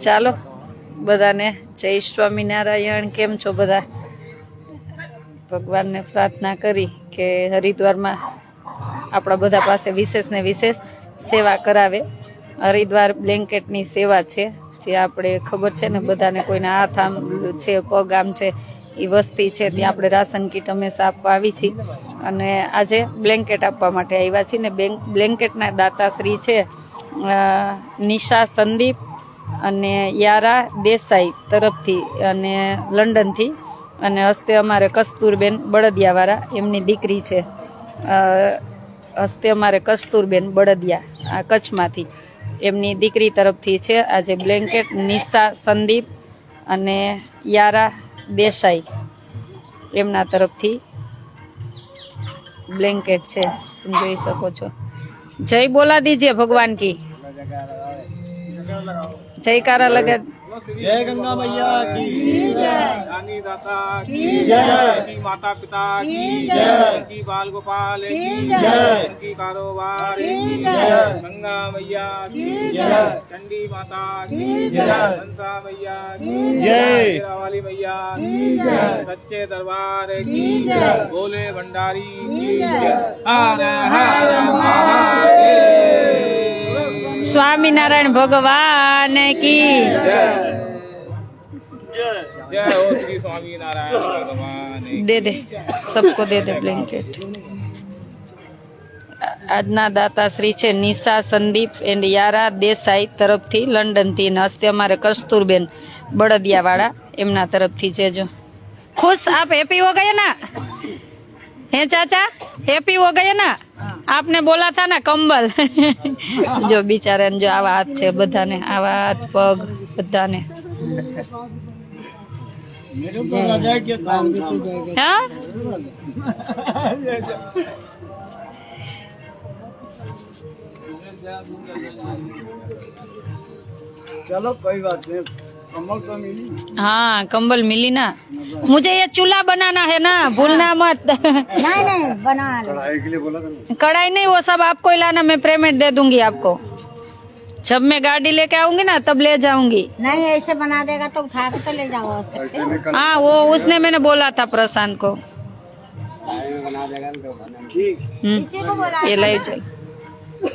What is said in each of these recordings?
ચાલો બધાને જય સ્વામિનારાયણ. કેમ છો બધા? ભગવાનને પ્રાર્થના કરી કે હરિદ્વારમાં આપણા બધા પાસે વિશેષ ને વિશેષ સેવા કરાવે. હરિદ્વાર બ્લેન્કેટની સેવા છે, જે આપણે ખબર છે ને બધાને, કોઈને હાથ આમ છે, પગ આમ છે, એ વસ્તી છે ત્યાં આપણે રાશન કીટ હંમેશા આપવા આવી છીએ, અને આજે બ્લેન્કેટ આપવા માટે આવ્યા છીએ. ને બ્લેન્કેટના દાતાશ્રી છે નિશા સંદીપ અને યારા દેસાઈ તરફથી અને લંડનથી, અને હસ્તે અમારે કસ્તુરબેન બળદિયાવાળા, એમની દીકરી છે. હસ્તે અમારે કસ્તુરબેન બળદિયા આ કચ્છમાંથી, એમની દીકરી તરફથી છે આજે બ્લેન્કેટ. નિશા સંદીપ અને યારા દેસાઈ એમના તરફથી બ્લેન્કેટ છે, તમે જોઈ શકો છો. જય બોલા દીजिए भगवान की, जयकारा लगा. जय गंगा मैया की जय, रानी दाता की जय, माता पिता की जय, बाल गोपाल की जय, की कारोबार की जय, गंगा मैया की जय, चंडी माता की जय, मनसा मैया की जय, वाली मैया की जय, सच्चे दरबार की जय, भोले भंडारी की जय. हर हर महादेव. स्वामीनारायण भगवान की जय हो श्री स्वामीनारायण भगवान. दे दे सबको दे दे ब्लैंकेट. આજના દાતાશ્રી છે નિશા સંદીપ એન્ડ યારા દેસાઈ તરફથી લંડનથી, ને હસ્તે અમારે કસ્તુરબેન બળદિયાવાળા એમના તરફથી છે. જો खुश आप हैप्पी हो गए ना? हैं चाचा, हैप्पी हो गए ना? आपने बोला था ना कंबल. जो बिचारा जो आवा हाथ છે બધાને, આવા હાથ પગ બધાને. हाँ? चलो कोई बात नहीं, कम्बल तो मिली. हाँ कंबल मिली ना. मुझे ये चूल्हा बनाना है ना, भूलना मत. नहीं बना लो. कढ़ाई के लिए बोला था. कढ़ाई नहीं, वो सब आपको ही लाना, मैं पेमेंट दे दूंगी आपको. जब मैं गाड़ी लेके आऊंगी ना तब ले जाऊंगी. नहीं ऐसे बना देगा तो उठा के तो ले जाओ. हाँ वो उसने मैंने बोला था प्रशांत को. बना देगा तो ठीक. इसी को बोला ये लाई चल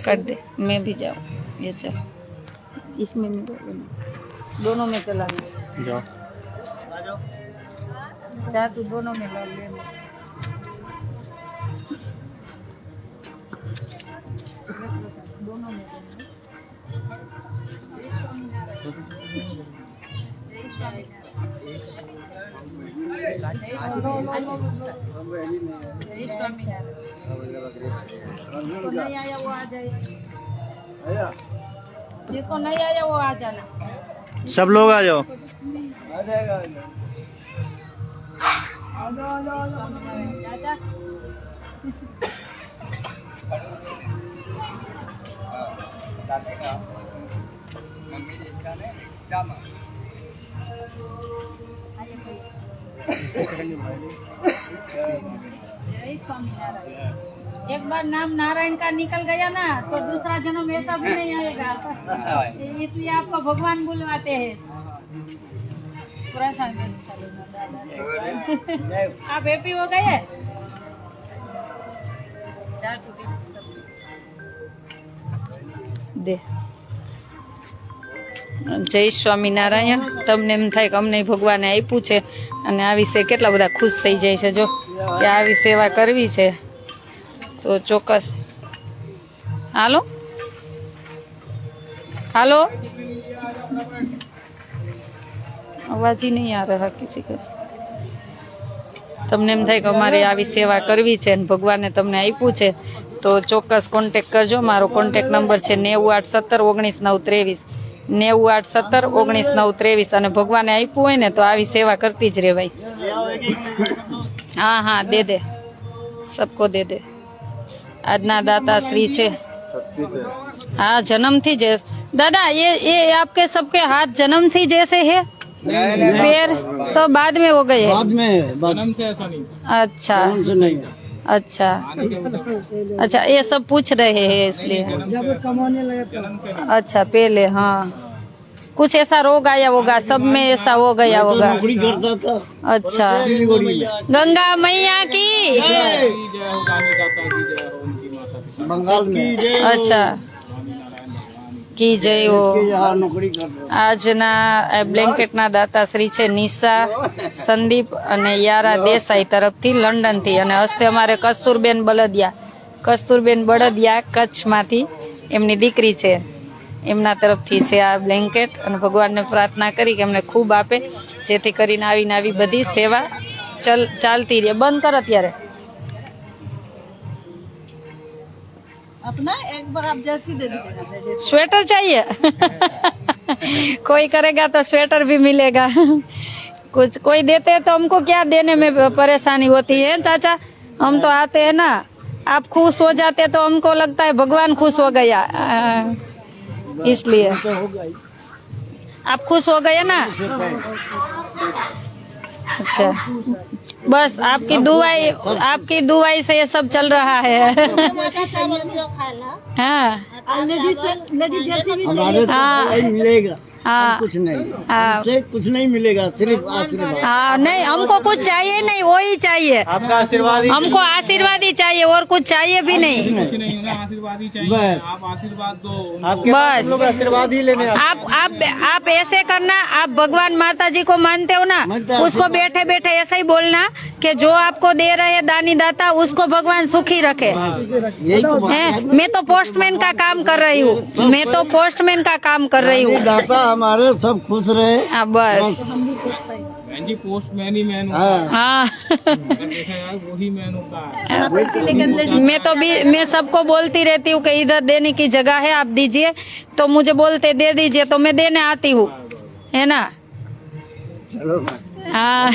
कर दे, मैं भी जाऊँ. ये चल इसमें दोनों में चला जाओ. चाह तू दोनों में ला ले. दोनों में जिसको नहीं आया वो आ जाए, जिसको नहीं आया वो आ जाना. सब लोग आ जाओ. जय स्वामीनारायण. एक बार नाम नारायण का निकल गया ना तो दूसरा जन्म ऐसा भी नहीं आएगा, इसलिए आपको भगवान बुलवाते हैं. आप हैप्पी हो गए? दे. જય સ્વામિનારાયણ. તમને એમ થાય કે અમને ભગવાને આપ્યું છે અને આ વિશે કેટલા બધા ખુશ થઈ જાય છે. જો કે આવી સેવા કરવી છે તો ચોક્કસ હાલો હાલો. અવાજ ही नहीं आ रहा किसी का. તમને એમ થાય કે અમારે આવી સેવા કરવી છે અને ભગવાને તમને આપ્યું છે તો ચોક્કસ કોન્ટેક્ટ કરજો. મારો કોન્ટેક્ટ નંબર છે 981719 919 19 અને ભગવાને આપ્યું હોય ને તો આવી સેવા કરતી જ રહેવાય. हाँ हाँ दे दे, सबको दे दे. આજના દાતાશ્રી છે. हाँ जन्म थी जैसे. दादा ये आपके सबके हाथ जन्म थी जैसे है, पैर तो बाद में हो गए. बाद में जन्म से ऐसा नहीं. अच्छा नहीं. अच्छा अच्छा, ये सब पूछ रहे हैं इसलिए. जब कमाने लगे. अच्छा पहले. हाँ कुछ ऐसा रोग आया होगा, सब में ऐसा हो गया होगा। नौकरी करता था अच्छा, सिलीगुड़ी में। गंगा मैया की की जय हो, दानी दाता की जय हो, उनकी माता पिता बंगाल में अच्छा की जय हो। यहाँ नौकरी करता આજના બ્લેન્કેટના દાતાશ્રી છે નિશા સંદીપ અને યારા દેસાઈ તરફથી લંડનથી, અને હસ્તે અમારે કસ્તુરબેન બળદિયા કચ્છમાંથી એમની દીકરી છે, એમના તરફથી છે આ બ્લેન્કેટ. અને ભગવાનને પ્રાર્થના કરી કે એમને ખૂબ આપે, જેથી કરીને આવીને આવી બધી સેવા ચાલતી રહે. બંધ કર અત્યારે. अपना एक बार आप जर्सी दे दीजिएगा। स्वेटर चाहिए कोई करेगा तो स्वेटर भी मिलेगा कुछ कोई देते हैं तो हमको क्या देने में परेशानी होती है चाचा, हम तो आते हैं ना, आप खुश हो जाते तो हमको लगता है भगवान खुश हो गया, इसलिए आप खुश हो गए ना। अच्छा, बस आपकी दुआई से ये सब चल रहा है हाँ हमारे तो हाँ। दवाई मिलेगा, हाँ कुछ नहीं, हाँ से कुछ नहीं मिलेगा, सिर्फ आशीर्वाद। हाँ, नहीं हमको कुछ चाहिए नहीं, वो ही चाहिए, आपका आशीर्वाद ही हमको आशीर्वाद ही चाहिए और कुछ चाहिए भी नहीं। कुछ नहीं, उन्हें आशीर्वाद ही चाहिए। बस। आप आशीर्वाद दो उनको। आपके पास हम लोग बस आशीर्वाद ही लेने आते आप ऐसे करना, आप भगवान माता जी को मानते हो ना, मानता हूँ। उसको बैठे बैठे ऐसे ही बोलना कि जो आपको दे रहे हैं दानी दाता, उसको भगवान सुखी रखे। हैं। यही तो बात हैं? है। मैं तो पोस्टमैन का काम कर रही हूँ, मैं तो पोस्टमैन का काम कर रही हूँ। दाता हमारे सब खुश रहे। हाँ बस बहन जी, पोस्टमैन ही मैन होता हाँ है। हाँ अगर देखा जाए वही मैन होता है। मैं सबको बोलती रहती हूँ कि इधर देने की जगह है, आप दीजिए, तो मुझे बोलते दे दीजिए, तो मैं देने आती हूँ, है ना। चलो हाँ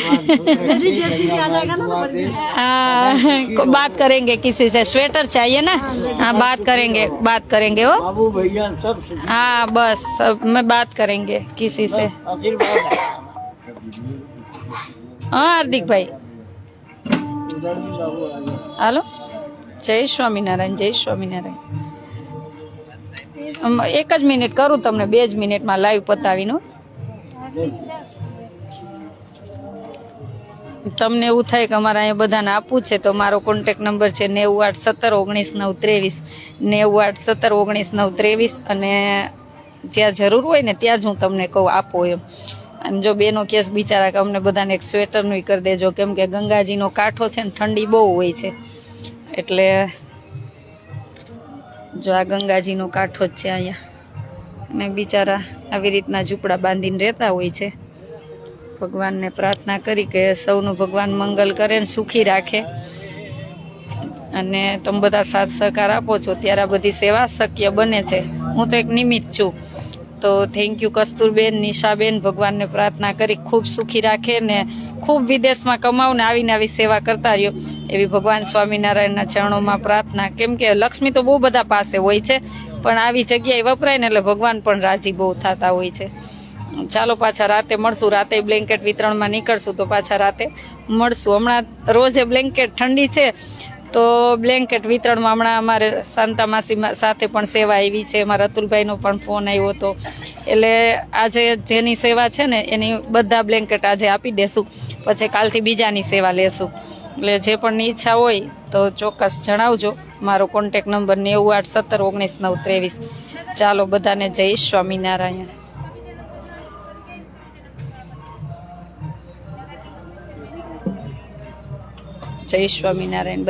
हाँ, बात करेंगे किसी से, स्वेटर चाहिए ना, हाँ बात करेंगे हो। बाबू भैया सब हाँ बस सब में बात करेंगे किसी से। आशीर्वाद। हाँ हार्दिक भाई, उधर भी बाबू आ गया। હાલો. જય સ્વામિનારાયણ, જય સ્વામિનારાયણ. એક જ મિનિટ કરું તમને, 2 જ મિનિટમાં લાઈવ પતાવીનો. તમને એવું થાય કે અમારે અહીંયા બધાને આપવું છે તો મારો કોન્ટેક નંબર છે 981719 923 અને જ્યાં જરૂર હોય ને ત્યાં જ હું તમને કહું આપો એમ. અને જો બેનો કેસ બિચારા કે અમને બધાને એક સ્વેટરનું કરી દેજો, કેમ કે ગંગાજીનો કાંઠો છે ને ઠંડી બહુ હોય છે, એટલે જો આ ગંગાજીનો કાંઠો જ છે અહીંયા, અને બિચારા આવી રીતના ઝૂંપડા બાંધીને રહેતા હોય છે. ભગવાનને પ્રાર્થના કરી કે સૌનું ભગવાન મંગલ કરે ને સુખી રાખે, અને તમે બધા સાથ સહકાર આપો છો ત્યારે આ બધી સેવા શક્ય બને છે. હું તો એક નિમિત્ત છું. તો થેન્ક યુ કસ્તુરબેન, નિશાબેન. ભગવાનને પ્રાર્થના કરી ખૂબ સુખી રાખે ને ખૂબ વિદેશમાં કમાવ ને આવીને આવી સેવા કરતા રહ્યો, એવી ભગવાન સ્વામિનારાયણના ચરણોમાં પ્રાર્થના. કેમ કે લક્ષ્મી તો બહુ બધા પાસે હોય છે, પણ આવી જગ્યાએ વપરાય ને એટલે ભગવાન પણ રાજી બહુ થતા હોય છે. ચાલો પાછા રાતે મળશું, રાતે બ્લેન્કેટ વિતરણમાં નીકળશું તો પાછા રાતે મળશું. હમણાં રોજે બ્લેન્કેટ ઠંડી છે તો બ્લેન્કેટ વિતરણમાં હમણાં અમારે શાંતા માસી સાથે પણ સેવા આવી છે, મારા અતુલભાઈનો પણ ફોન આવ્યો હતો, એટલે આજે જેની સેવા છે ને એની બધા બ્લેન્કેટ આજે આપી દેશું, પછી કાલથી બીજાની સેવા લેશું. એટલે જે પણની ઈચ્છા હોય તો ચોક્કસ જણાવજો. મારો કોન્ટેક નંબર 981719 923. ચાલો બધાને જય સ્વામિનારાયણ. જય સ્વામિનારાયણ.